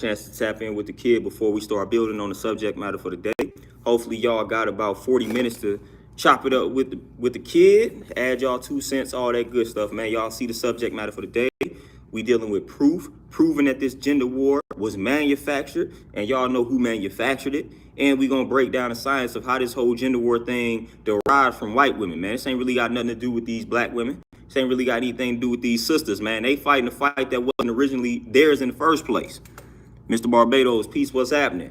chance to tap in with the kid before we start building on the subject matter for the day. Hopefully y'all got about 40 minutes to chop it up with the kid, add y'all 2 cents, all that good stuff, man. Y'all see the subject matter for the day. We dealing with proving that this gender war was manufactured, and y'all know who manufactured it. And we gonna break down the science of how this whole gender war thing derived from white women, man. This ain't really got nothing to do with these black women. This ain't really got anything to do with these sisters, man. They fighting a fight that wasn't originally theirs in the first place. Mr. Barbados, peace, what's happening?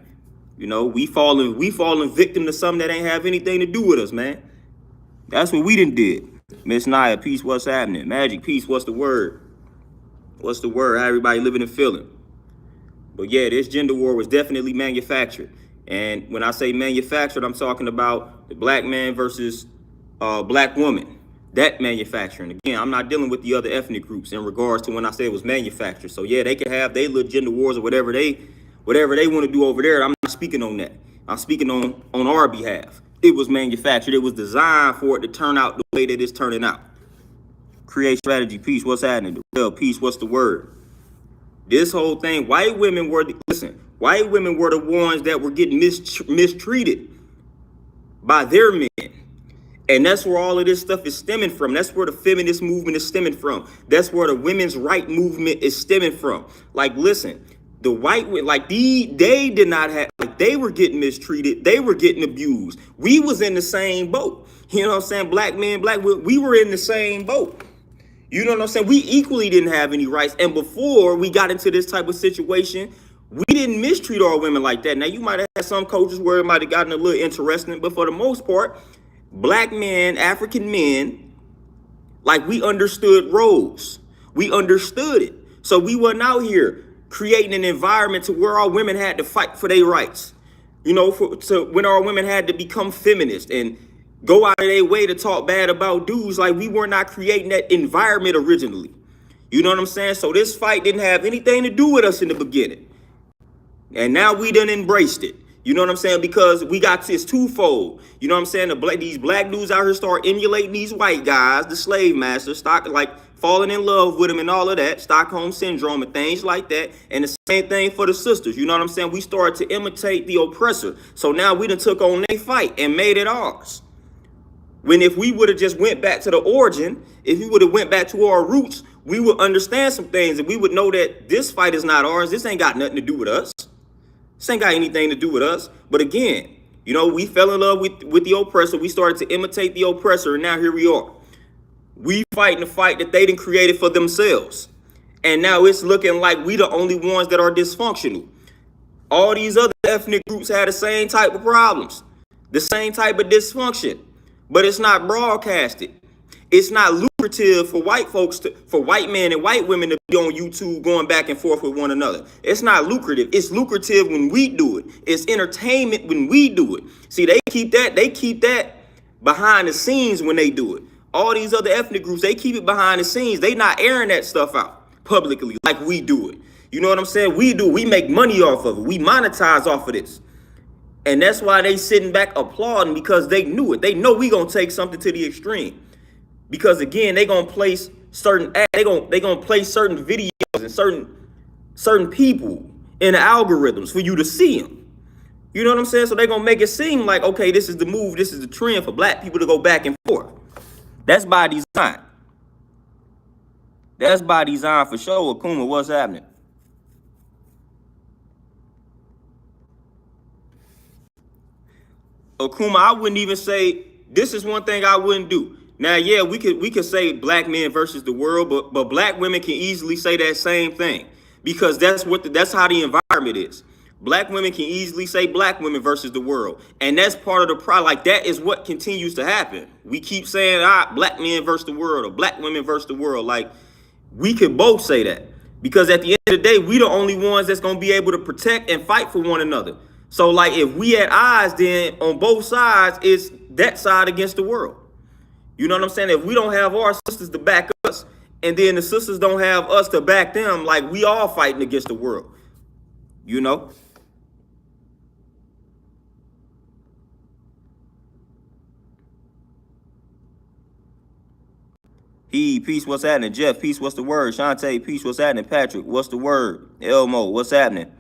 You know, we falling victim to something that ain't have anything to do with us, man. That's what we done did. Miss Naya, peace, what's happening? Magic, peace, what's the word? What's the word? How everybody living and feeling? But yeah, this gender war was definitely manufactured. And when I say manufactured, I'm talking about the black man versus black woman. That manufacturing. Again, I'm not dealing with the other ethnic groups in regards to when I say it was manufactured. So yeah, they can have their little gender wars or whatever they want to do over there. I'm not speaking on that. I'm speaking on our behalf. It was manufactured. It was designed for it to turn out the way that it's turning out. Create strategy, peace, what's happening? Well, peace, what's the word? This whole thing, white women were the ones that were getting mistreated by their men. And that's where all of this stuff is stemming from. That's where the feminist movement is stemming from. That's where the women's right movement is stemming from. Like, listen, the white, like they did not have, like they were getting mistreated. They were getting abused. We was in the same boat. You know what I'm saying? Black men, we were in the same boat. You know what I'm saying? We equally didn't have any rights. And before we got into this type of situation, we didn't mistreat our women like that. Now, you might have had some coaches where it might have gotten a little interesting, but for the most part, black men, African men, like we understood roles. We understood it. So we wasn't out here creating an environment to where our women had to fight for their rights. You know, when our women had to become feminist and go out of their way to talk bad about dudes, like we were not creating that environment originally. You know what I'm saying? So this fight didn't have anything to do with us in the beginning. And now we done embraced it. You know what I'm saying? Because we got this twofold. You know what I'm saying? These black dudes out here start emulating these white guys, the slave masters, falling in love with them and all of that, Stockholm syndrome and things like that. And the same thing for the sisters. You know what I'm saying? We started to imitate the oppressor. So now we done took on their fight and made it ours. When if we would have just went back to the origin, if we would have went back to our roots, we would understand some things and we would know that this fight is not ours. This ain't got nothing to do with us. This ain't got anything to do with us. But again, you know, we fell in love with the oppressor. We started to imitate the oppressor, and now here we are. We fighting the fight that they done created for themselves. And now it's looking like we the only ones that are dysfunctional. All these other ethnic groups had the same type of problems, the same type of dysfunction, but it's not broadcasted. It's not lucrative for white folks, for white men and white women to be on YouTube going back and forth with one another. It's not lucrative. It's lucrative when we do it. It's entertainment when we do it. See, they keep that behind the scenes when they do it. All these other ethnic groups, they keep it behind the scenes. They not airing that stuff out publicly like we do it. You know what I'm saying? We make money off of it. We monetize off of this. And that's why they sitting back applauding, because they knew it. They know we gonna take something to the extreme. Because again, they gonna place certain place certain videos and certain people in the algorithms for you to see them. You know what I'm saying? So they gonna make it seem like, okay, this is the move, this is the trend for black people to go back and forth. That's by design. That's by design for sure. Akuma, what's happening? Akuma, I wouldn't even say, this is one thing I wouldn't do. Now, yeah, we could say black men versus the world, but black women can easily say that same thing, because that's how the environment is. Black women can easily say black women versus the world, and that's part of the problem. Like, that is what continues to happen. We keep saying black men versus the world or black women versus the world. Like, we could both say that, because at the end of the day, we the only ones that's gonna be able to protect and fight for one another. So like, if we at odds, then on both sides, it's that side against the world. You know what I'm saying? If we don't have our sisters to back us, and then the sisters don't have us to back them, like, we all fighting against the world, you know? Peace, what's happening? Jeff, peace, what's the word? Shantae, peace, what's happening? Patrick, what's the word? Elmo, what's happening?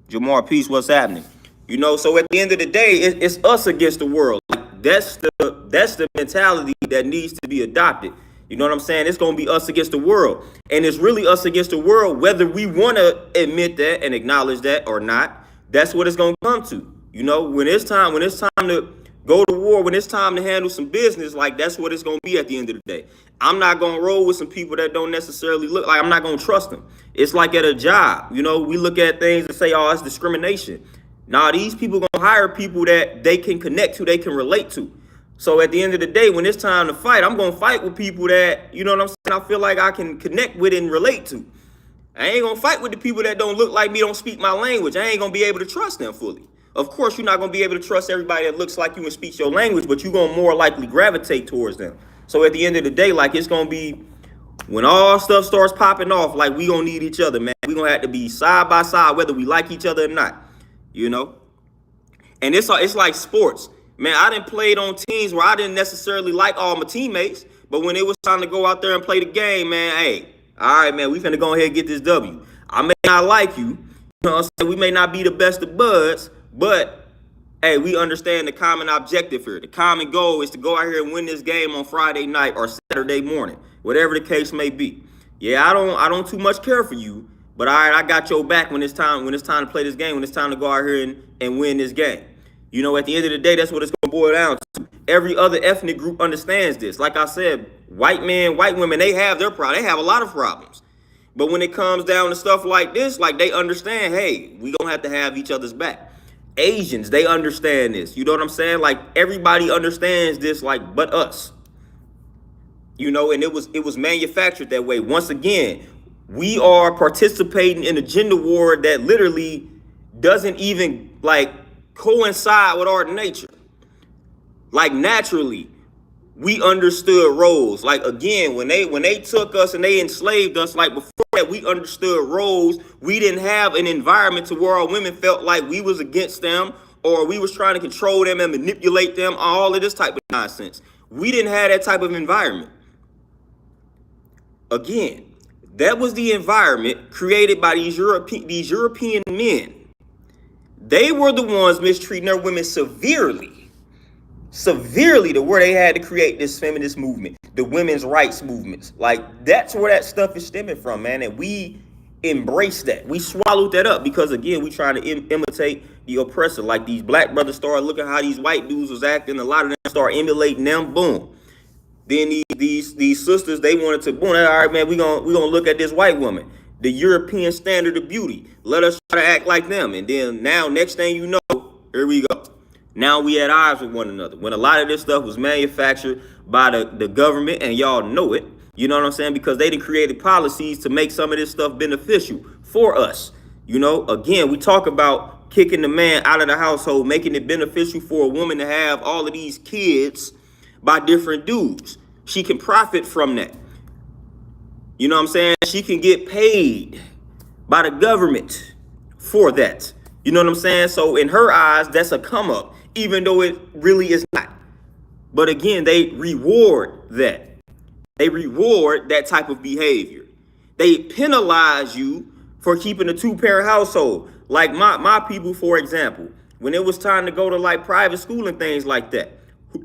Jamar, peace. What's happening? So at the end of the day, it's us against the world. Like that's the mentality that needs to be adopted. You know what I'm saying? It's gonna be us against the world, and it's really us against the world, whether we want to admit that and acknowledge that or not. That's what it's gonna come to. When it's time to go to war, when it's time to handle some business, like that's what it's gonna be at the end of the day. I'm not gonna roll with some people that don't necessarily look like. I'm not gonna trust them. It's like at a job. We look at things and say, "Oh, it's discrimination." Nah, these people gonna hire people that they can connect to, they can relate to. So at the end of the day, when it's time to fight, I'm gonna fight with people that, you know what I'm saying, I feel like I can connect with and relate to. I ain't gonna fight with the people that don't look like me, don't speak my language. I ain't gonna be able to trust them fully. Of course, you're not gonna be able to trust everybody that looks like you and speaks your language, but you're gonna more likely gravitate towards them. So at the end of the day, like, it's gonna be, when all stuff starts popping off, like, we gonna need each other, man. We gonna have to be side by side, whether we like each other or not. And it's like sports. Man, I done played on teams where I didn't necessarily like all my teammates, but when it was time to go out there and play the game, man, hey, all right, man, we finna go ahead and get this W. I may not like you, you know what I'm saying? We may not be the best of buds, but hey, we understand the common objective here. The common goal is to go out here and win this game on Friday night or Saturday morning, whatever the case may be. Yeah, I don't too much care for you, but all right, I got your back when it's time to play this game, when it's time to go out here and win this game. At the end of the day, that's what it's going to boil down to. Every other ethnic group understands this. Like I said, white men, white women, they have their problems. They have a lot of problems. But when it comes down to stuff like this, like, they understand, hey, we going to have each other's back. Asians, they understand this. You know what I'm saying? Like, everybody understands this, like, but us. And it was manufactured that way. Once again, we are participating in a gender war that literally doesn't even, like, coincide with our nature. Like, naturally, we understood roles. Like, again, when they took us and they enslaved us, like, before that, we understood roles. We didn't have an environment to where our women felt like we was against them, or we was trying to control them and manipulate them, all of this type of nonsense. We didn't have that type of environment. Again, that was the environment created by these European men. They were the ones mistreating their women severely to where they had to create this feminist movement, the women's rights movements. Like, that's where that stuff is stemming from, man. And we embraced that. We swallowed that up because, again, we trying to imitate the oppressor. Like, these black brothers started looking how these white dudes was acting. A lot of them started emulating them. Boom. Then these sisters, they wanted to, boom, all right, man, we gonna look at this white woman, the European standard of beauty. Let us try to act like them. And then now, next thing you know, here we go. Now we at odds with one another. When a lot of this stuff was manufactured by the government, and y'all know it, you know what I'm saying? Because they done created policies to make some of this stuff beneficial for us. Again, we talk about kicking the man out of the household, making it beneficial for a woman to have all of these kids by different dudes. She can profit from that. You know what I'm saying? She can get paid by the government for that. You know what I'm saying? So in her eyes, that's a come up, even though it really is not. But again, they reward that. They reward that type of behavior. They penalize you for keeping a two-parent household. Like my people, for example, when it was time to go to like private school and things like that,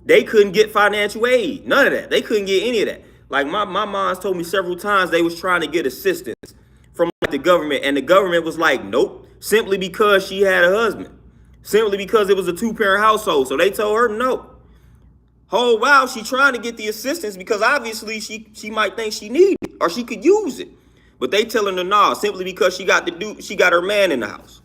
they couldn't get financial aid. None of that. They couldn't get any of that. Like my mom's told me several times they was trying to get assistance from the government, and the government was like, nope, simply because she had a husband, simply because it was a two-parent household. So they told her no. Oh, wow, she trying to get the assistance because obviously she might think she needed it or she could use it. But they telling her no, simply because she got her man in the house.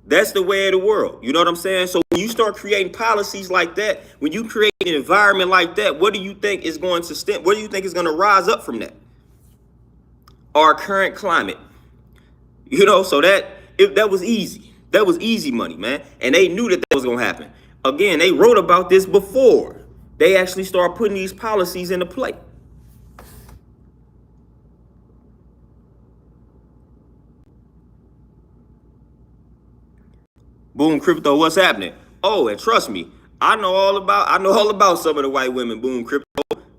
That's the way of the world. You know what I'm saying? So when you start creating policies like that, when you create an environment like that, what do you think is going to stem? What do you think is going to rise up from that? Our current climate. So that was easy. That was easy money, man. And they knew that was going to happen. Again, they wrote about this before they actually start putting these policies into play. Boom, crypto, what's happening? Oh, and trust me, I know all about some of the white women. Boom, crypto.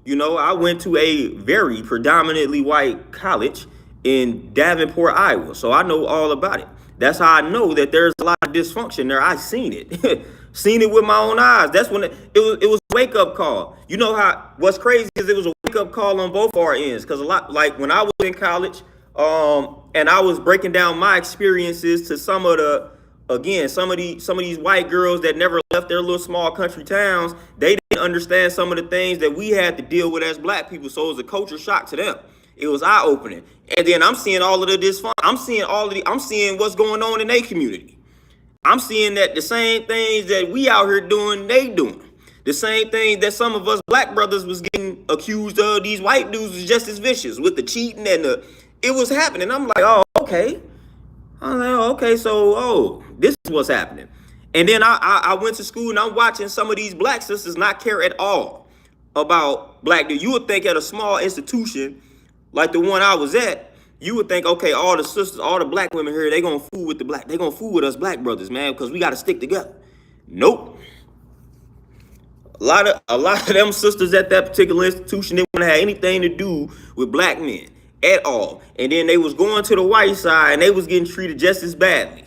I went to a very predominantly white college, in Davenport, Iowa. So I know all about it. That's how I know that there's a lot of dysfunction there. I seen it. Seen it with my own eyes. That's when it was a wake-up call. You know what's crazy is it was a wake-up call on both our ends. Because a lot, like when I was in college, and I was breaking down my experiences to some of these white girls that never left their little small country towns. They didn't understand some of the things that we had to deal with as black people. So it was a culture shock to them. It was eye-opening. And then I'm seeing all of the dysfunction. I'm seeing what's going on in their community. I'm seeing that the same things that we out here doing, they doing. The same thing that some of us black brothers was getting accused of, these white dudes was just as vicious with the cheating and it was happening. I'm like, oh, okay. I'm like, oh, okay, so, this is what's happening. And then I went to school and I'm watching some of these black sisters not care at all about black dudes. You would think at a small institution like the one I was at, you would think, okay, all the sisters, all the black women here, they gonna fool with us black brothers, man, because we gotta stick together. Nope. A lot of them sisters at that particular institution, they wouldn't have anything to do with black men at all. And then they was going to the white side and they was getting treated just as badly.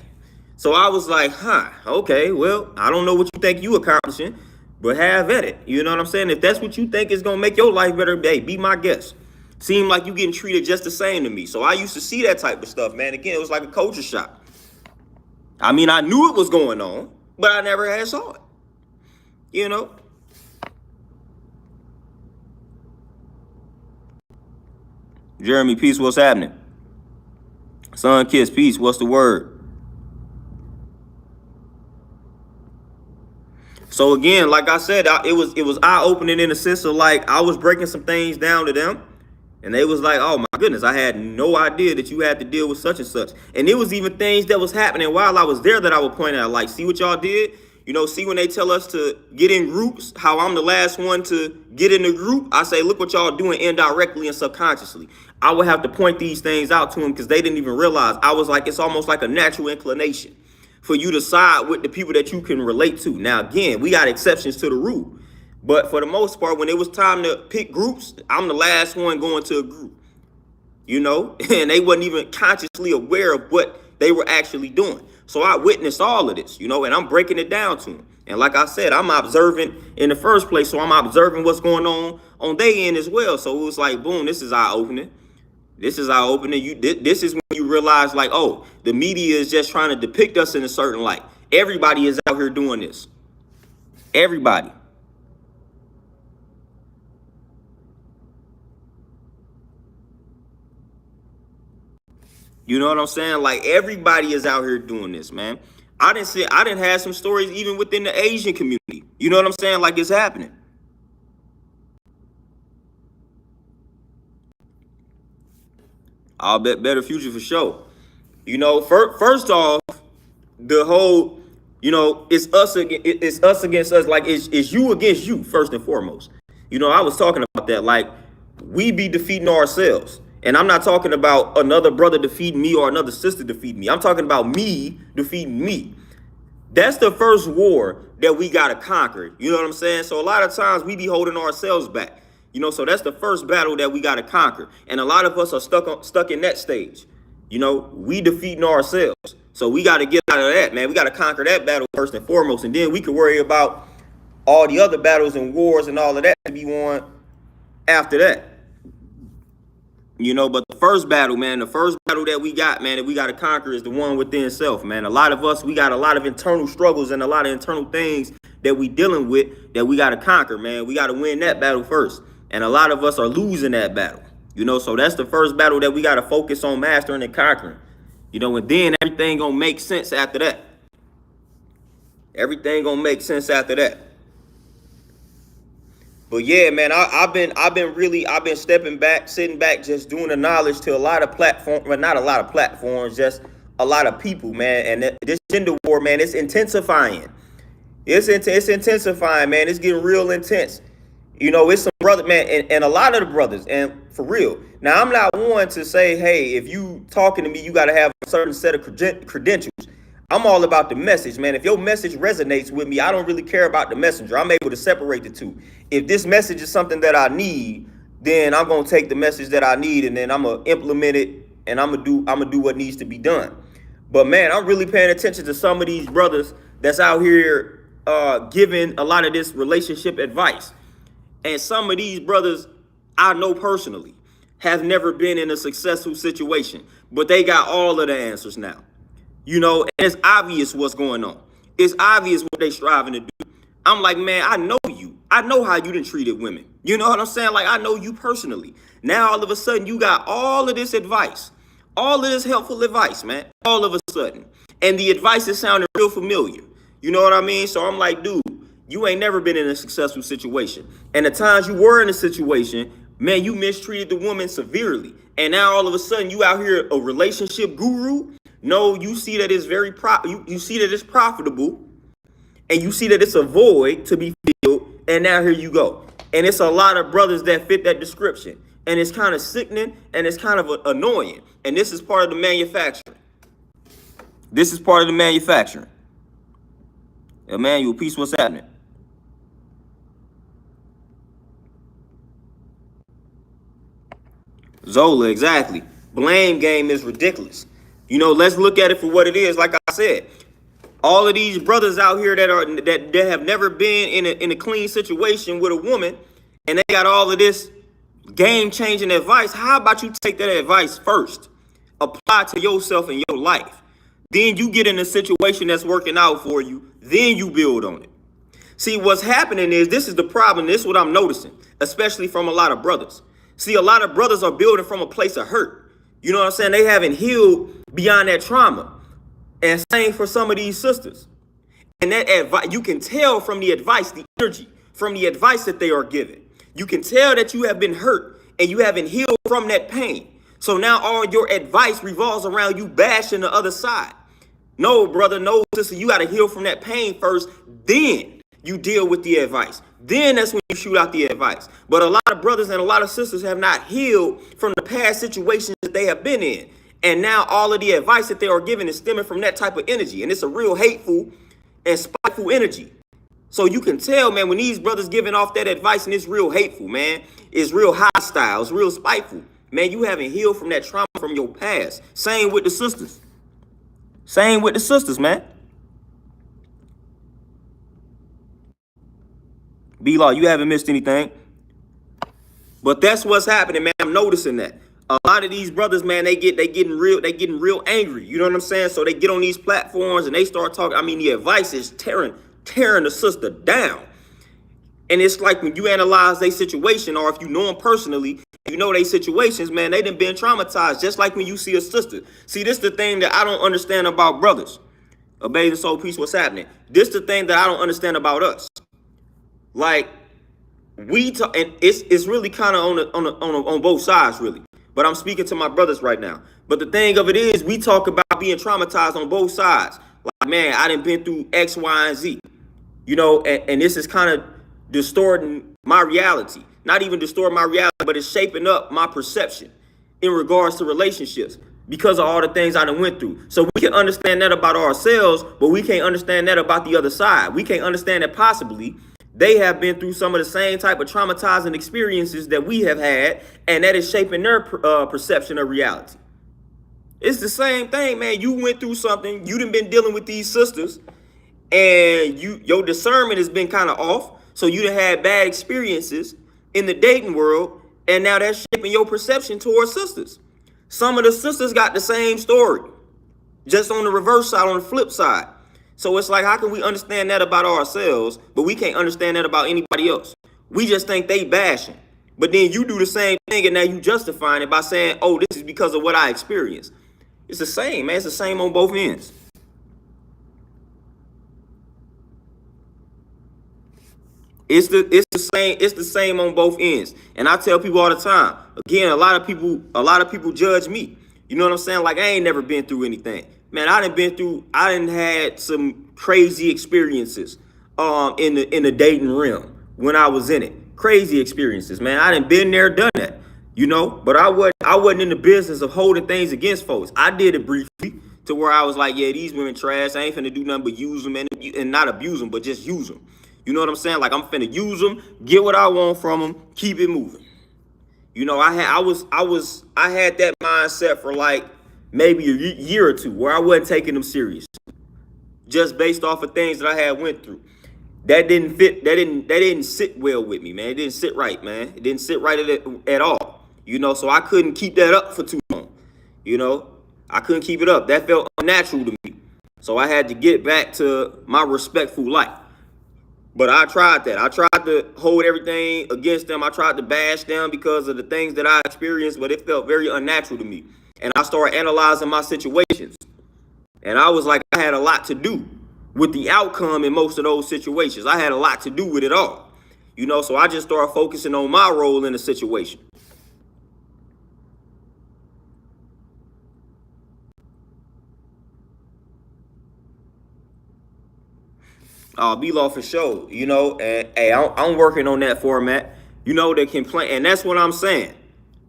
So I was like, okay, well, I don't know what you think you accomplishing, but have at it. You know what I'm saying? If that's what you think is gonna make your life better, hey, be my guest. Seemed like you getting treated just the same to me. So I used to see that type of stuff, man. Again, it was like a culture shock. I mean, I knew it was going on, but I never had saw it. You know? Jeremy, peace, what's happening? Son Kiss, peace, what's the word? So again, like I said, it was eye-opening in the sense of like I was breaking some things down to them. And they was like, oh, my goodness, I had no idea that you had to deal with such and such. And it was even things that was happening while I was there that I would point out, like, see what y'all did? You know, see when they tell us to get in groups, how I'm the last one to get in the group? I say, look what y'all doing indirectly and subconsciously. I would have to point these things out to them because they didn't even realize. I was like, it's almost like a natural inclination for you to side with the people that you can relate to. Now, again, we got exceptions to the rule. But for the most part, when it was time to pick groups, I'm the last one going to a group, you know, and they wasn't even consciously aware of what they were actually doing. So I witnessed all of this, you know, and I'm breaking it down to them. And like I said, I'm observant in the first place. So I'm observing what's going on their end as well. So it was like, boom, this is eye-opening. This is eye-opening. This is when you realize like, oh, the media is just trying to depict us in a certain light. Everybody is out here doing this. Everybody. You know what I'm saying? Like everybody is out here doing this, man. I didn't have some stories even within the Asian community. You know what I'm saying? Like it's happening. I'll bet better future for sure. You know, first off, the whole, you know, it's us against us. Like it's you against you first and foremost. You know, I was talking about that. Like we be defeating ourselves. And I'm not talking about another brother defeating me or another sister defeating me. I'm talking about me defeating me. That's the first war that we got to conquer. You know what I'm saying? So a lot of times we be holding ourselves back. You know, so that's the first battle that we got to conquer. And a lot of us are stuck in that stage. You know, we defeating ourselves. So we got to get out of that, man. We got to conquer that battle first and foremost. And then we can worry about all the other battles and wars and all of that to be won after that. You know, but the first battle, man, the first battle that we got, man, that we got to conquer is the one within self, man. A lot of us, we got a lot of internal struggles and a lot of internal things that we dealing with that we got to conquer, man. We got to win that battle first. And a lot of us are losing that battle, you know, so that's the first battle that we got to focus on mastering and conquering, you know, and then everything going to make sense after that. Everything going to make sense after that. But yeah, man, I've been stepping back, sitting back, just doing the knowledge to a lot of platforms, well, not a lot of platforms, just a lot of people, man. And this gender war, man, it's intensifying. It's intensifying, man. It's getting real intense. You know, it's some brother, man, and a lot of the brothers, and for real. Now, I'm not one to say, hey, if you talking to me, you got to have a certain set of credentials. I'm all about the message, man. If your message resonates with me, I don't really care about the messenger. I'm able to separate the two. If this message is something that I need, then I'm going to take the message that I need and then I'm going to implement it and I'm gonna do what needs to be done. But man, I'm really paying attention to some of these brothers that's out here giving a lot of this relationship advice. And some of these brothers I know personally have never been in a successful situation, but they got all of the answers now. You know, and it's obvious what's going on. It's obvious what they striving to do. I'm like, man, I know you. I know how you done treated women. You know what I'm saying? Like, I know you personally. Now, all of a sudden, you got all of this advice, all of this helpful advice, man, all of a sudden. And the advice is sounding real familiar. You know what I mean? So I'm like, dude, you ain't never been in a successful situation. And the times you were in a situation, man, you mistreated the woman severely. And now all of a sudden you out here a relationship guru. No, you see that it's you see that it's profitable, and you see that it's a void to be filled, and now here you go. And it's a lot of brothers that fit that description. And it's kind of sickening, and it's kind of annoying. And this is part of the manufacturing. This is part of the manufacturing. Emmanuel, peace, what's happening? Zola, exactly. Blame game is ridiculous. You know, let's look at it for what it is. Like I said, all of these brothers out here that have never been in a clean situation with a woman, and they got all of this game-changing advice. How about you take that advice first, apply it to yourself and your life? Then you get in a situation that's working out for you. Then you build on it. See, what's happening is, this is the problem. This is what I'm noticing, especially from a lot of brothers. See, a lot of brothers are building from a place of hurt. You know what I'm saying? They haven't healed beyond that trauma. And same for some of these sisters. And that advice, you can tell from the advice, the energy, from the advice that they are giving. You can tell that you have been hurt and you haven't healed from that pain. So now all your advice revolves around you bashing the other side. No, brother, no, sister, you got to heal from that pain first. Then you deal with the advice. Then that's when you shoot out the advice. But a lot of brothers and a lot of sisters have not healed from the past situations that they have been in. And now all of the advice that they are giving is stemming from that type of energy. And it's a real hateful and spiteful energy. So you can tell, man, when these brothers giving off that advice and it's real hateful, man, it's real hostile, it's real spiteful. Man, you haven't healed from that trauma from your past. Same with the sisters. Same with the sisters, man. B-Law, you haven't missed anything. But that's what's happening, man. I'm noticing that. A lot of these brothers, man, they getting real angry. You know what I'm saying? So they get on these platforms and they start talking. I mean, the advice is tearing the sister down. And it's like when you analyze their situation, or if you know them personally, you know their situations, man, they done been traumatized. Just like when you see a sister. See, this is the thing that I don't understand about brothers. Obey the soul, peace, what's happening? This is the thing that I don't understand about us. Like, we talk, and it's really kind of on both sides, really. But I'm speaking to my brothers right now. But the thing of it is, we talk about being traumatized on both sides. Like, man, I done been through X, Y, and Z. You know, and this is kind of distorting my reality. Not even distorting my reality, but it's shaping up my perception in regards to relationships because of all the things I done went through. So we can understand that about ourselves, but we can't understand that about the other side. We can't understand that possibly they have been through some of the same type of traumatizing experiences that we have had, and that is shaping their perception of reality. It's the same thing, man. You went through something. You done been dealing with these sisters, and your discernment has been kind of off. So you done had bad experiences in the dating world, and now that's shaping your perception towards sisters. Some of the sisters got the same story, just on the reverse side, on the flip side. So it's like, how can we understand that about ourselves, but we can't understand that about anybody else? We just think they bashing. But then you do the same thing, and now you justifying it by saying, oh, this is because of what I experienced. It's the same, man. It's the same on both ends. It's the same on both ends. And I tell people all the time, again, a lot of people judge me. You know what I'm saying? Like, I ain't never been through anything. Man, I done had some crazy experiences in the dating realm when I was in it. Crazy experiences, man. I done been there, done that, you know. But I wasn't in the business of holding things against folks. I did it briefly to where I was like, yeah, these women trash. I ain't finna do nothing but use them and not abuse them, but just use them. You know what I'm saying? Like, I'm finna use them, get what I want from them, keep it moving. You know, I had that mindset for like maybe a year or two where I wasn't taking them serious, just based off of things that I had went through. That didn't fit. That didn't sit well with me, man. It didn't sit right, man. It didn't sit right at all. You know, so I couldn't keep that up for too long. You know, I couldn't keep it up. That felt unnatural to me. So I had to get back to my respectful life. But I tried that. I tried to hold everything against them. I tried to bash them because of the things that I experienced, but it felt very unnatural to me. And I started analyzing my situations. And I was like, I had a lot to do with the outcome in most of those situations. I had a lot to do with it all. You know, so I just started focusing on my role in the situation. B-Law for sure, you know, and hey, I'm working on that format, you know, the complaint, and that's what I'm saying,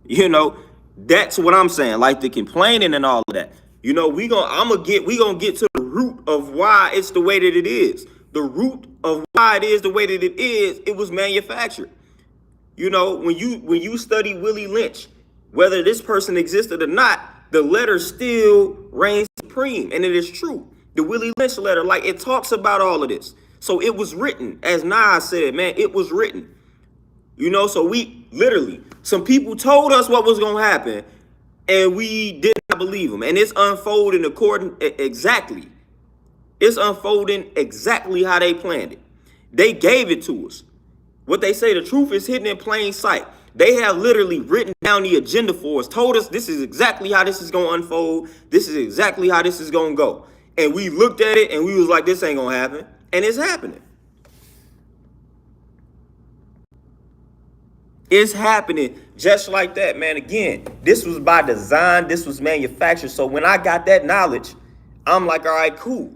you know, that's what I'm saying, like the complaining and all of that, you know, we gonna get to the root of why it's the way that it is. The root of why it is the way that it is, it was manufactured. You know, when you study Willie Lynch, whether this person existed or not, the letter still reigns supreme, and it is true. The Willie Lynch letter, like, it talks about all of this. So it was written, as Nas said, man, it was written. You know, so we literally, some people told us what was gonna happen, and we did not believe them. And it's unfolding exactly. It's unfolding exactly how they planned it. They gave it to us. What they say, the truth is hidden in plain sight. They have literally written down the agenda for us, told us this is exactly how this is going to unfold. This is exactly how this is going to go. And we looked at it and we was like, this ain't going to happen. And it's happening. It's happening just like that, man. Again, this was by design. This was manufactured. So when I got that knowledge, I'm like, all right, cool.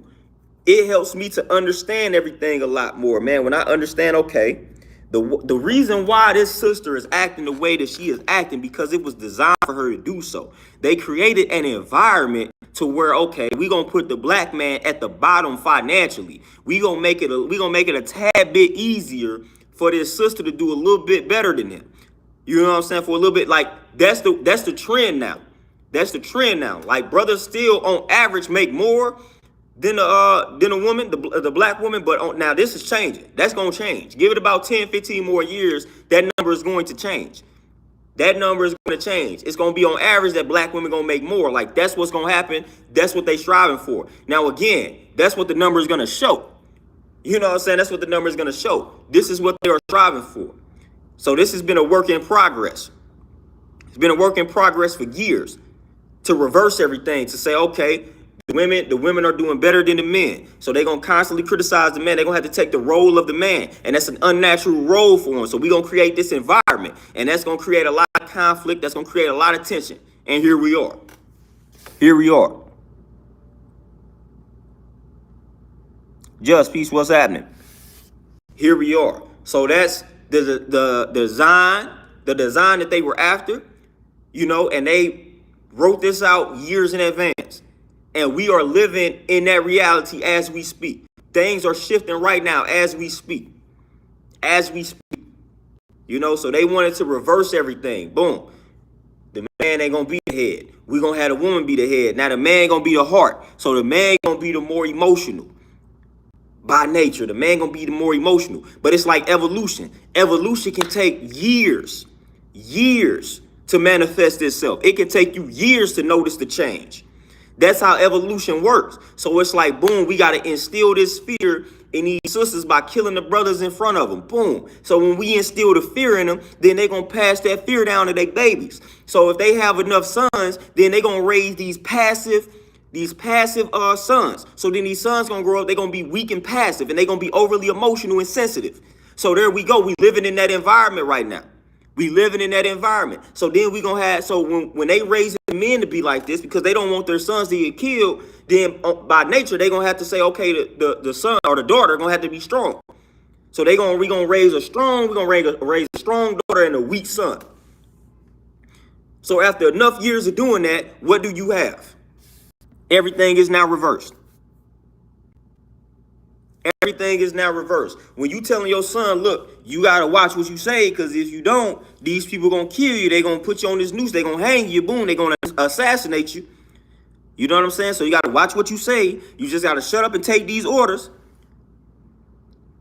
It helps me to understand everything a lot more, man. When I understand, okay, the reason why this sister is acting the way that she is acting, because it was designed for her to do so. They created an environment to where, okay, we're going to put the black man at the bottom financially. We're going to make it a tad bit easier for this sister to do a little bit better than them. You know what I'm saying? For a little bit, like, that's the trend now. That's the trend now. Like, brothers still on average make more than a woman, the black woman, but now this is changing. That's going to change. Give it about 10, 15 more years, that number is going to change. That number is going to change. It's going to be on average that black women going to make more. Like, that's what's going to happen. That's what they striving for. Now, again, that's what the number is going to show. You know what I'm saying? That's what the number is going to show. This is what they are striving for. So this has been a work in progress. It's been a work in progress for years to reverse everything, to say, okay, the women are doing better than the men. So they're going to constantly criticize the man. They're going to have to take the role of the man. And that's an unnatural role for them. So we're going to create this environment. And that's going to create a lot of conflict. That's going to create a lot of tension. And here we are. Here we are. Just Peace, what's happening? Here we are. So that's the design that they were after, you know, and they wrote this out years in advance. And we are living in that reality as we speak. Things are shifting right now as we speak. As we speak. You know, so they wanted to reverse everything. Boom. The man ain't going to be the head. We're going to have the woman be the head. Now the man going to be the heart. So the man going to be the more emotional. By nature, the man going to be the more emotional. But it's like evolution. Evolution can take years to manifest itself. It can take you years to notice the change. That's how evolution works. So it's like, boom, we got to instill this fear in these sisters by killing the brothers in front of them. Boom. So when we instill the fear in them, then they're going to pass that fear down to their babies. So if they have enough sons, then they're going to raise these passive sons. So then these sons going to grow up, they're going to be weak and passive, and they're going to be overly emotional and sensitive. So there we go. We living in that environment right now. We living in that environment. So then we gonna have, so when they raise the men to be like this, because they don't want their sons to get killed, then by nature they gonna have to say, okay, the son or the daughter gonna have to be strong. So we gonna raise a strong daughter and a weak son. So after enough years of doing that, what do you have? Everything is now reversed. Everything is now reversed. When you telling your son, look, you gotta watch what you say, because if you don't, these people gonna kill you. They gonna put you on this noose. They gonna hang you. Boom. They gonna assassinate you. You know what I'm saying? So you gotta watch what you say. You just gotta shut up and take these orders.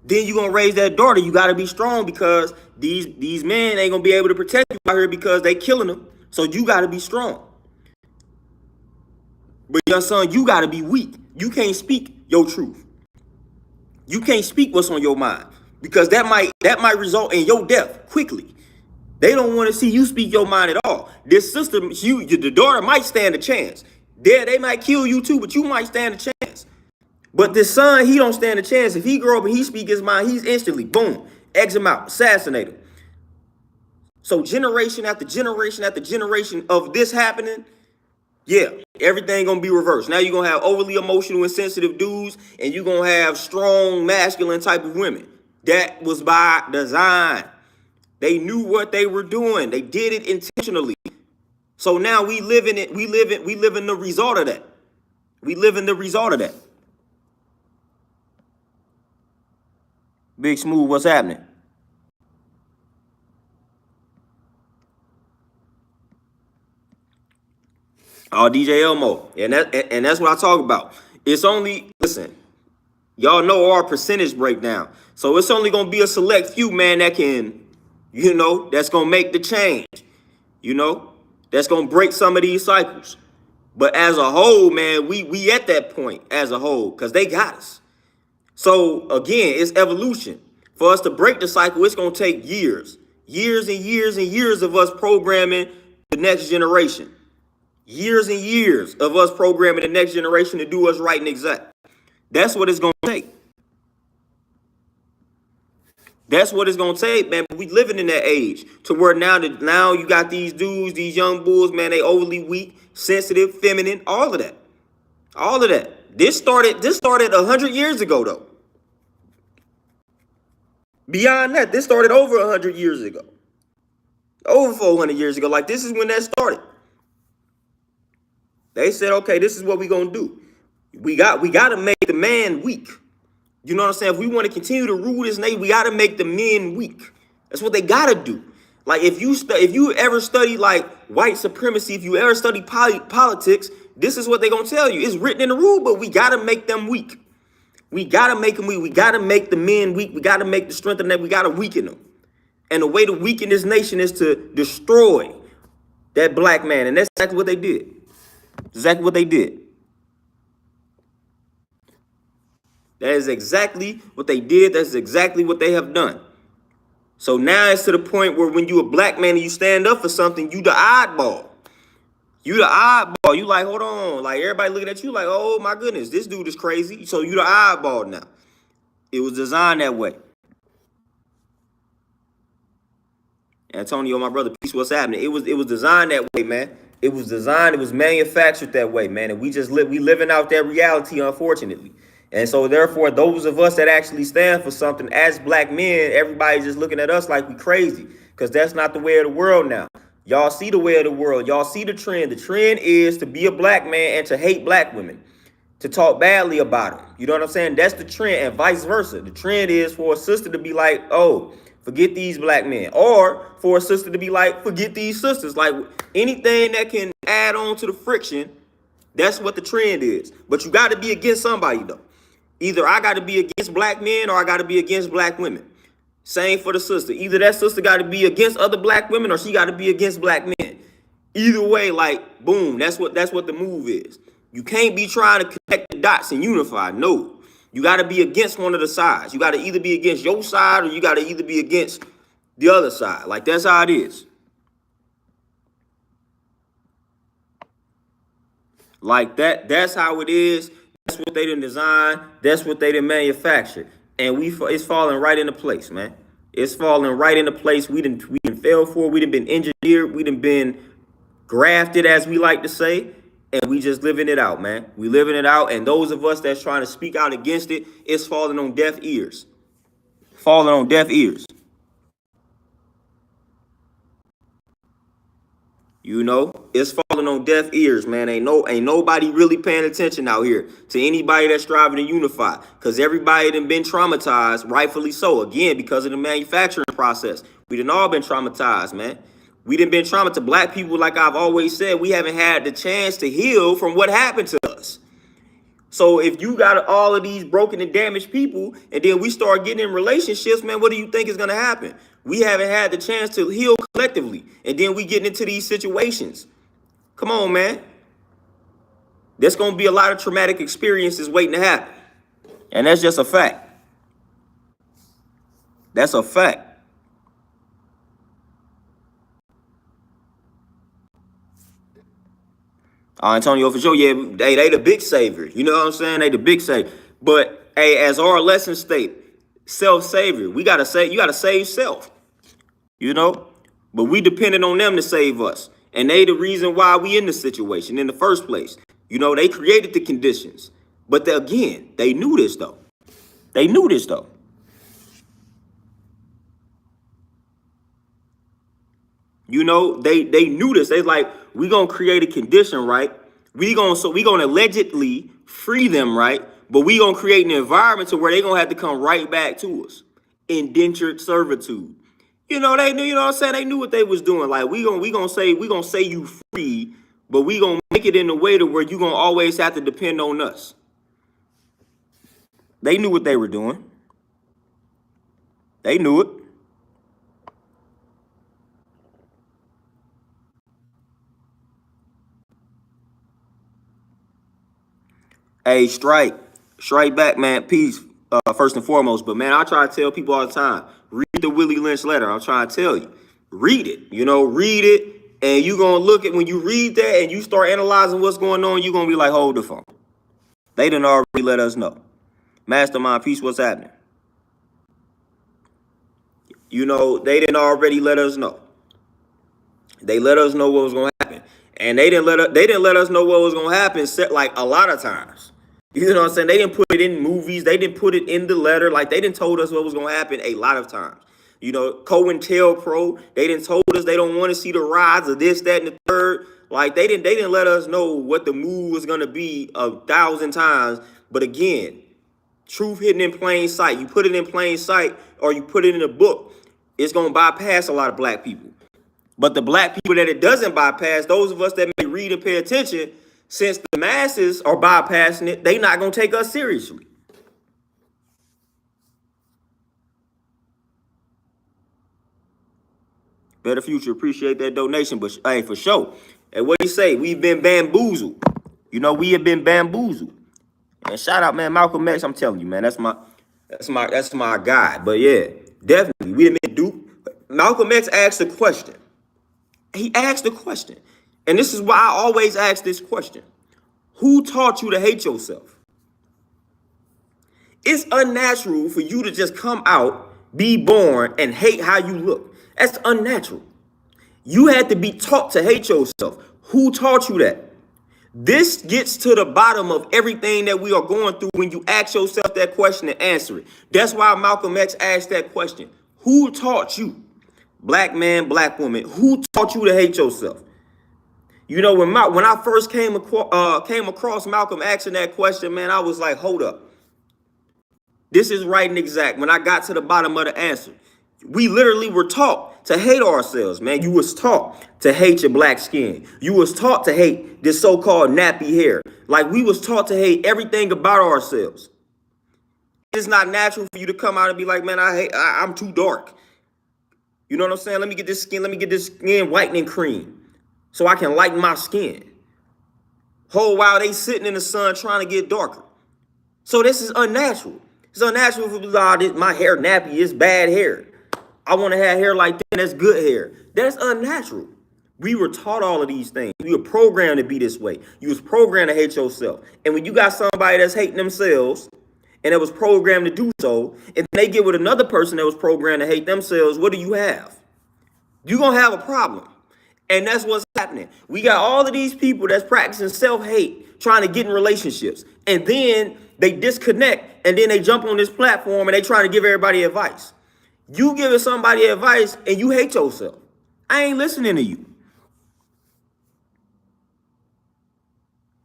Then you gonna raise that daughter. You gotta be strong, because these men ain't gonna be able to protect you out here because they killing them. So you gotta be strong. But your son, you gotta be weak. You can't speak your truth. You can't speak what's on your mind, because that might result in your death quickly. They don't want to see you speak your mind at all. This sister, the daughter might stand a chance. They might kill you too, but you might stand a chance. But this son, he don't stand a chance. If he grow up and he speak his mind, he's instantly, boom, eggs him out, assassinate him. So generation after generation after generation of this happening, yeah, everything gonna be reversed. Now you're gonna have overly emotional and sensitive dudes, and you're gonna have strong, masculine type of women. That was by design. They knew what they were doing. They did it intentionally. So now we live in it. We live in the result of that. We live in the result of that. Big Smooth, what's happening? Oh, DJ Elmo, and that's what I talk about. It's only, listen, y'all know our percentage breakdown, so it's only gonna be a select few, man, that can, that's gonna make the change, that's gonna break some of these cycles. But as a whole, man, we at that point as a whole, because they got us. So again, it's evolution. For us to break the cycle, it's gonna take years and years and years of us programming the next generation. Years and years of us programming the next generation to do us right and exact. That's what it's going to take. That's what it's going to take, man. We living in that age to where now you got these dudes, these young bulls, man, they overly weak, sensitive, feminine, all of that. All of that. This started 100 years ago, though. Beyond that, this started over 100 years ago. Over 400 years ago. Like, this is when that started. They said, okay, this is what we're going to do. We got to make the man weak. You know what I'm saying? If we want to continue to rule this nation, we got to make the men weak. That's what they got to do. Like, if you ever study, like, white supremacy, if you ever study politics, this is what they're going to tell you. It's written in the rule, but we got to make them weak. We got to make them weak. We got to make the men weak. We got to make the strength of them. We got to weaken them. And the way to weaken this nation is to destroy that black man. And that's exactly what they did. Exactly what they did. That is exactly what they did. That's exactly what they have done. So now it's to the point where when you a black man and you stand up for something, you the oddball. You the oddball. You like, hold on. Like, everybody looking at you like, oh my goodness, this dude is crazy. So you the oddball now. It was designed that way. Antonio, my brother, peace, what's happening? It was designed that way, man. It was designed, it was manufactured that way, man. And we living out that reality, unfortunately. And so therefore, those of us that actually stand for something as black men, everybody's just looking at us like we crazy, because that's not the way of the world now. Y'all see the way of the world. Y'all see the trend. The trend is to be a black man and to hate black women, to talk badly about them. You know what I'm saying? That's the trend, and vice versa. The trend is for a sister to be like, oh, forget these black men, or for a sister to be like, forget these sisters. Like, anything that can add on to the friction, that's what the trend is. But you got to be against somebody, though. Either I got to be against black men or I got to be against black women. Same for the sister. Either that sister got to be against other black women or she got to be against black men. Either way, like, boom, that's what the move is. You can't be trying to connect the dots and unify. No. You got to be against one of the sides. You got to either be against your side or you got to either be against the other side. Like, that's how it is. Like that's how it is. That's what they done design. That's what they done manufacture. And it's falling right into place, man. It's falling right into place. We done fell for. We done been engineered. We done been grafted, as we like to say. And we just living it out, man. We living it out. And those of us that's trying to speak out against it, it's falling on deaf ears. Falling on deaf ears. You know? it's falling on deaf ears, man. Ain't nobody really paying attention out here to anybody that's striving to unify, because everybody done been traumatized, rightfully so, again, because of the manufacturing process. We done all been traumatized, man. We done been traumatized. Black people, like I've always said, we haven't had the chance to heal from what happened to us. So if you got all of these broken and damaged people, and then we start getting in relationships, man, what do you think is going to happen? We haven't had the chance to heal collectively, and then we getting into these situations. Come on, man. There's going to be a lot of traumatic experiences waiting to happen. And that's just a fact. That's a fact. Antonio, for sure, yeah, they the big savior. You know what I'm saying? They the big savior. But hey, as our lesson state, self-savior. You gotta save self. You know? But we depended on them to save us. And they the reason why we in this situation in the first place. You know, they created the conditions. But again, they knew this though. They knew this though. You know, they knew this. They like, we gonna create a condition, right? We gonna allegedly free them, right? But we gonna create an environment to where they gonna have to come right back to us. Indentured servitude. You know, they knew, you know what I'm saying? They knew what they was doing. Like, we gonna say you free, but we gonna make it in a way to where you gonna always have to depend on us. They knew what they were doing. They knew it. Hey, strike back, man. Peace, first and foremost. But man, I try to tell people all the time, read the Willie Lynch letter. I'm trying to tell you, read it. You know, read it, and you gonna look at when you read that and you start analyzing what's going on. You gonna be like, hold the phone. They done already let us know. Mastermind, peace. What's happening? You know, they didn't already let us know. They let us know what was gonna happen, and they didn't let us know what was gonna happen. Like a lot of times. You know what I'm saying? They didn't put it in movies. They didn't put it in the letter. Like, they didn't told us what was going to happen a lot of times. You know, COINTELPRO, they didn't told us they don't want to see the rise of this, that, and the third. Like, they didn't let us know what the move was going to be 1,000 times. But again, truth hidden in plain sight. You put it in plain sight or you put it in a book, it's going to bypass a lot of black people. But the black people that it doesn't bypass, those of us that may read and pay attention, since the masses are bypassing it, they not going to take us seriously. Better Future, appreciate that donation. But hey, for sure. And what do you say? We've been bamboozled. You know, we have been bamboozled. And shout out, man, Malcolm X. I'm telling you, man, that's my guy. But yeah, definitely, we have been duped. Malcolm X asked a question. He asked a question. And this is why I always ask this question. Who taught you to hate yourself? It's unnatural for you to just come out, be born, and hate how you look. That's unnatural. You had to be taught to hate yourself. Who taught you that? This gets to the bottom of everything that we are going through when you ask yourself that question and answer it. That's why Malcolm X asked that question. Who taught you? Black man, black woman, who taught you to hate yourself? You know, when I first came across Malcolm asking that question, man, I was like, hold up. This is right and exact. When I got to the bottom of the answer, we literally were taught to hate ourselves, man. You was taught to hate your black skin. You was taught to hate this so-called nappy hair. Like, we was taught to hate everything about ourselves. It's not natural for you to come out and be like, man, I'm too dark. You know what I'm saying? Let me get this skin whitening cream so I can lighten my skin. Whole while they sitting in the sun trying to get darker. So this is unnatural. It's unnatural for my hair nappy, it's bad hair. I want to have hair like that, that's good hair. That's unnatural. We were taught all of these things. We were programmed to be this way. You was programmed to hate yourself. And when you got somebody that's hating themselves, and it was programmed to do so, and they get with another person that was programmed to hate themselves, what do you have? You're going to have a problem. And that's what's happening. We got all of these people that's practicing self-hate, trying to get in relationships. And then they disconnect, and then they jump on this platform, and they try to give everybody advice. You giving somebody advice, and you hate yourself. I ain't listening to you.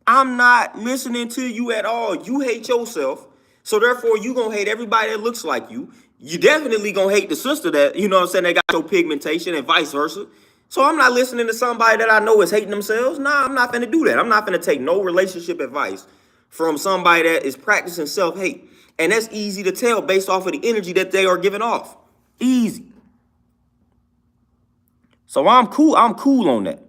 I'm not listening to you at all. You hate yourself. So therefore, you going to hate everybody that looks like you. You definitely going to hate the sister that, you know what I'm saying, they got your pigmentation and vice versa. So I'm not listening to somebody that I know is hating themselves. Nah, I'm not going to do that. I'm not going to take no relationship advice from somebody that is practicing self-hate. And that's easy to tell based off of the energy that they are giving off. Easy. So I'm cool. I'm cool on that.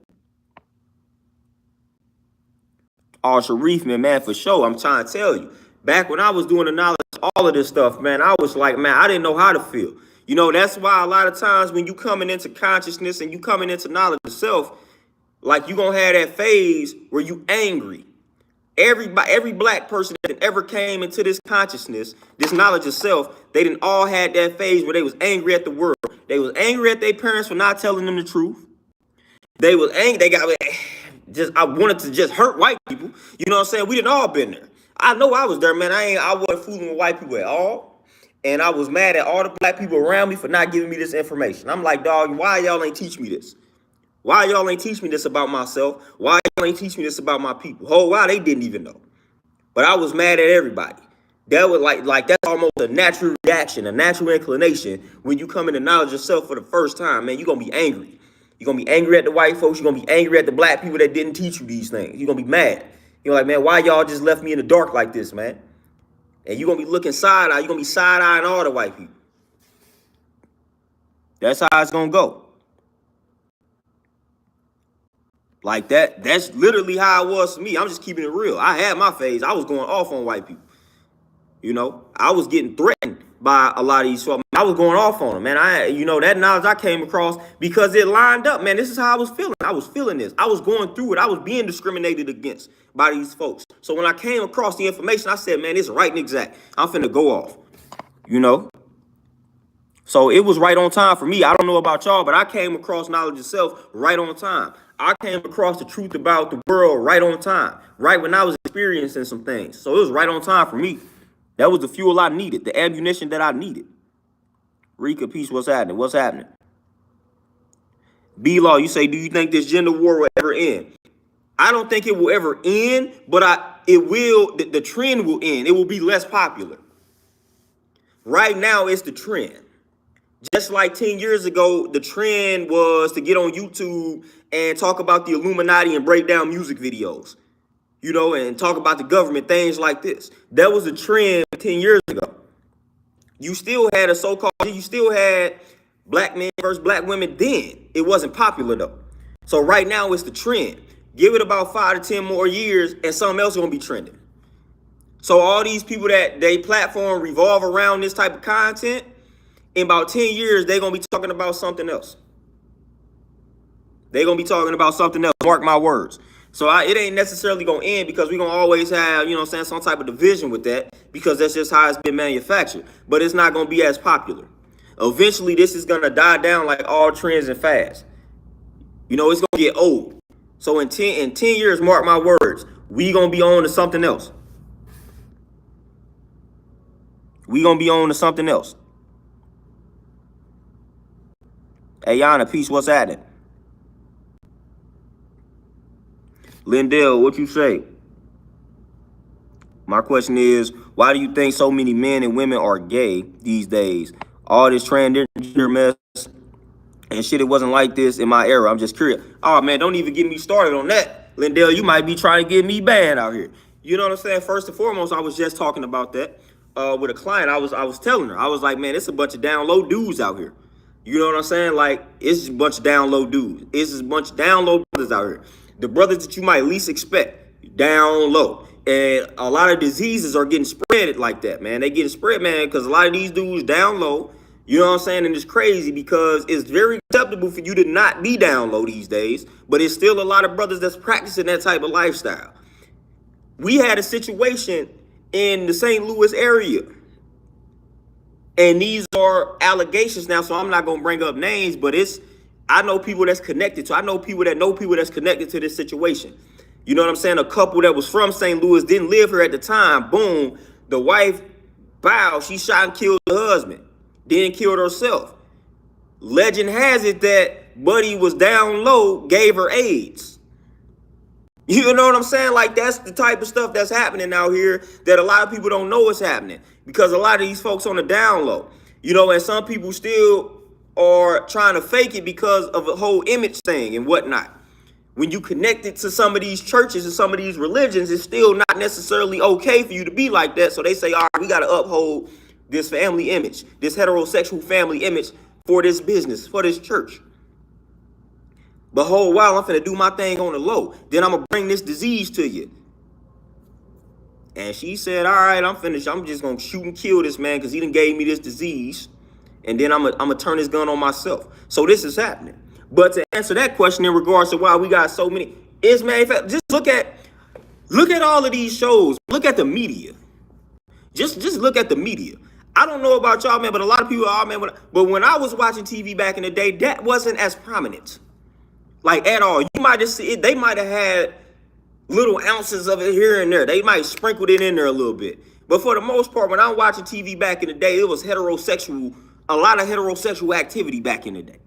Oh, Sharif, man, for sure. I'm trying to tell you. Back when I was doing the knowledge, all of this stuff, man, I was like, man, I didn't know how to feel. You know, that's why a lot of times when you coming into consciousness and you coming into knowledge of self, like you gonna have that phase where you angry. Every black person that ever came into this consciousness, this knowledge of self, they didn't all had that phase where they was angry at the world. They was angry at their parents for not telling them the truth. They was angry. They got I wanted to just hurt white people. You know what I'm saying? We didn't all been there. I know I was there, man. I wasn't fooling with white people at all. And I was mad at all the black people around me for not giving me this information. I'm like, dog, why y'all ain't teach me this? Why y'all ain't teach me this about myself? Why y'all ain't teach me this about my people? Oh, wow, they didn't even know. But I was mad at everybody. That was like that's almost a natural reaction, a natural inclination when you come into knowledge of yourself for the first time, man. You're going to be angry. You're going to be angry at the white folks. You're going to be angry at the black people that didn't teach you these things. You're going to be mad. You're like, man, why y'all just left me in the dark like this, man? And you're going to be looking side-eye. You're going to be side-eyeing all the white people. That's how it's going to go. Like that. That's literally how it was for me. I'm just keeping it real. I had my phase. I was going off on white people. You know, I was getting threatened by a lot of these folks. I was going off on them, man. That knowledge I came across because it lined up, man. This is how I was feeling. I was feeling this. I was going through it. I was being discriminated against by these folks. So when I came across the information, I said, man, it's right and exact. I'm finna go off, you know. So it was right on time for me. I don't know about y'all, but I came across knowledge itself right on time. I came across the truth about the world right on time, right when I was experiencing some things. So it was right on time for me. That was the fuel I needed, the ammunition that I needed. Rika, peace, what's happening? What's happening? B-Law, you say, do you think this gender war will ever end? I don't think it will ever end, but the trend will end. It will be less popular. Right now, it's the trend. Just like 10 years ago, the trend was to get on YouTube and talk about the Illuminati and break down music videos. You know, and talk about the government, things like this. That was a trend 10 years ago. You still had you still had black men versus black women then. It wasn't popular though. So right now it's the trend. Give it about 5 to 10 more years and something else is gonna be trending. So all these people that they platform revolve around this type of content, in about 10 years, they're gonna be talking about something else. They're gonna be talking about something else. Mark my words. So it ain't necessarily going to end because we're going to always have, you know what I'm saying, some type of division with that because that's just how it's been manufactured. But it's not going to be as popular. Eventually, this is going to die down like all trends and fads. You know, it's going to get old. So in 10 years, mark my words, we going to be on to something else. We going to be on to something else. Ayana, peace, what's happening? Lindell, what you say? My question is, why do you think so many men and women are gay these days? All this transgender mess and shit, it wasn't like this in my era. I'm just curious. Oh, man, don't even get me started on that. Lindell, you might be trying to get me banned out here. You know what I'm saying? First and foremost, I was just talking about that with a client. I was telling her. I was like, man, it's a bunch of down low dudes out here. You know what I'm saying? Like, it's just a bunch of down low dudes. It's just a bunch of down low brothers out here. The brothers that you might least expect, down low. And a lot of diseases are getting spread like that, man. They getting spread, man, because a lot of these dudes down low, you know what I'm saying? And it's crazy because it's very acceptable for you to not be down low these days, but it's still a lot of brothers that's practicing that type of lifestyle. We had a situation in the St. Louis area, and these are allegations now, so I'm not going to bring up names, but I know people that's connected to. I know people that's connected to this situation. You know what I'm saying? A couple that was from St. Louis didn't live here at the time. Boom. The wife, bow, she shot and killed the husband. Then killed herself. Legend has it that Buddy was down low, gave her AIDS. You know what I'm saying? Like, that's the type of stuff that's happening out here that a lot of people don't know is happening, because a lot of these folks on the down low, and some people still are trying to fake it because of a whole image thing and whatnot. When you connect it to some of these churches and some of these religions, it's still not necessarily okay for you to be like that. So they say, all right, we got to uphold this family image, this heterosexual family image for this business, for this church. But whole while I'm finna do my thing on the low. Then I'm gonna bring this disease to you. And she said, all right, I'm finished. I'm just gonna shoot and kill this man because he done gave me this disease. And then I'm gonna turn this gun on myself. So this is happening. But to answer that question in regards to why we got so many, just look at all of these shows. Look at the media. Just look at the media. I don't know about y'all, man, but a lot of people are, man. But when I was watching TV back in the day, that wasn't as prominent. Like, at all. You might just see it. They might have had little ounces of it here and there. They might sprinkled it in there a little bit. But for the most part, when I'm watching TV back in the day, it was a lot of heterosexual activity back in the day.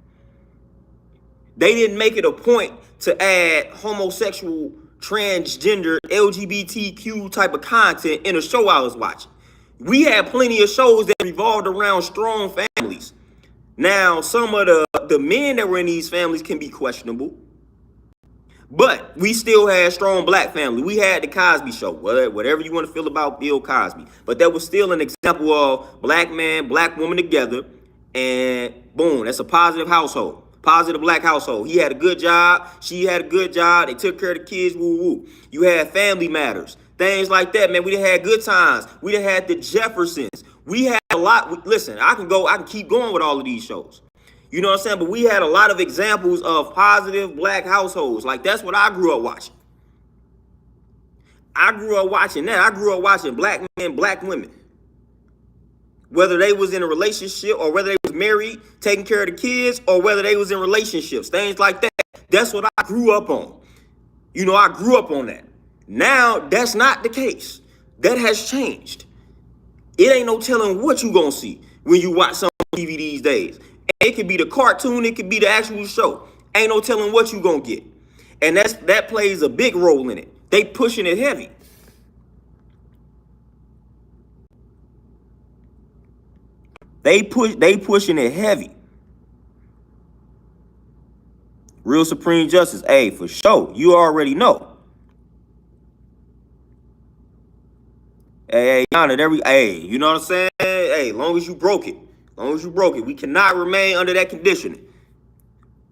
They didn't make it a point to add homosexual, transgender, LGBTQ type of content in a show I was watching. We had plenty of shows that revolved around strong families. Now, some of the men that were in these families can be questionable, but we still had strong black family. We had the Cosby Show, whatever you want to feel about Bill Cosby, but that was still an example of black man, black woman together, and boom, that's a positive household, positive black household. He had a good job, she had a good job, they took care of the kids, woo woo. You had Family Matters, things like that, man. We done had good times. We done had the Jeffersons. We had a lot. Listen, I can keep going with all of these shows. You know what I'm saying? But we had a lot of examples of positive black households. Like, that's what I grew up watching. I grew up watching that. I grew up watching black men, black women. Whether they was in a relationship or whether they was married, taking care of the kids, or whether they was in relationships, things like that. That's what I grew up on. I grew up on that. Now, that's not the case. That has changed. It ain't no telling what you gonna see when you watch some TV these days. It could be the cartoon, it could be the actual show. Ain't no telling what you gonna get. And that plays a big role in it. They pushing it heavy. They pushing it heavy. Real Supreme Justice, hey, for sure. You already know. Hey, you know what I'm saying? Hey, long as you broke it. We cannot remain under that conditioning.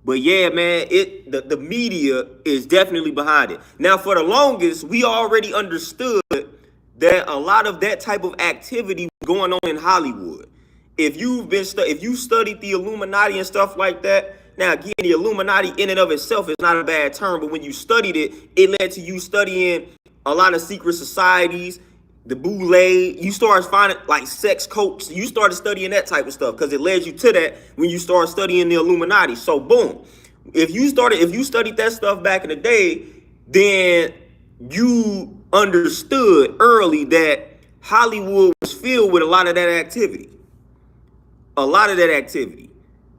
But yeah, man, the media is definitely behind it. Now, for the longest, we already understood that a lot of that type of activity was going on in Hollywood. If you studied the Illuminati and stuff like that, now again, the Illuminati in and of itself is not a bad term, but when you studied it, it led to you studying a lot of secret societies, the boule. You started finding like sex cults. You started studying that type of stuff because it led you to that when you started studying the Illuminati. So boom, if you studied that stuff back in the day, then you understood early that Hollywood was filled with a lot of that activity.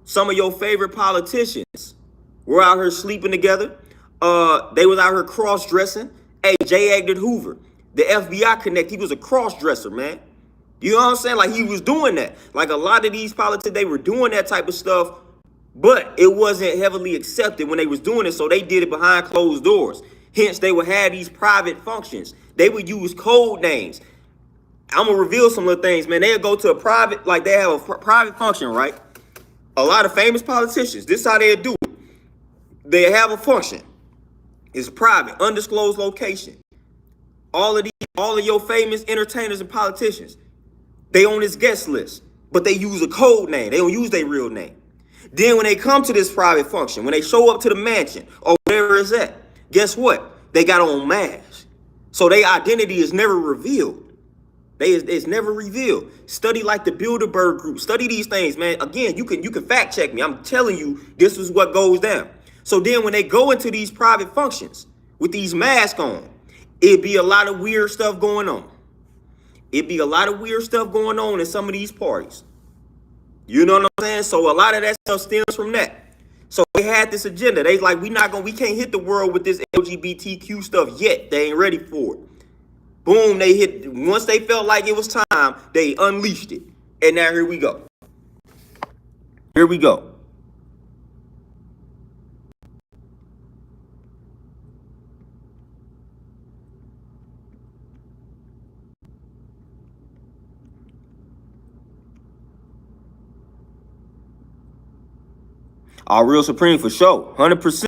Some of your favorite politicians were out here sleeping together. They was out here cross-dressing. Hey, J. Edgar Hoover, the FBI connect, he was a cross-dresser, man. You know what I'm saying? Like, he was doing that. Like, a lot of these politicians, they were doing that type of stuff, but it wasn't heavily accepted when they was doing it, so they did it behind closed doors. Hence, they would have these private functions. They would use code names. I'm going to reveal some little things, man. They'll go to a private, like they have a private function, right? A lot of famous politicians, this is how they'll do it. They have a function. It's private, undisclosed location. All of your famous entertainers and politicians, they on this guest list, but they use a code name. They don't use their real name. Then when they come to this private function, when they show up to the mansion or wherever it's at, guess what? They got on masks. So their identity is never revealed. It's never revealed. Study like the Bilderberg Group. Study these things, man. Again, you can fact check me. I'm telling you, this is what goes down. So then when they go into these private functions with these masks on, it'd be a lot of weird stuff going on. In some of these parties. You know what I'm saying? So a lot of that stuff stems from that. So they had this agenda. They like, we can't hit the world with this LGBTQ stuff yet. They ain't ready for it. Boom, they hit, once they felt like it was time, they unleashed it. And now here we go. Here we go. Our real supreme for sure, 100%.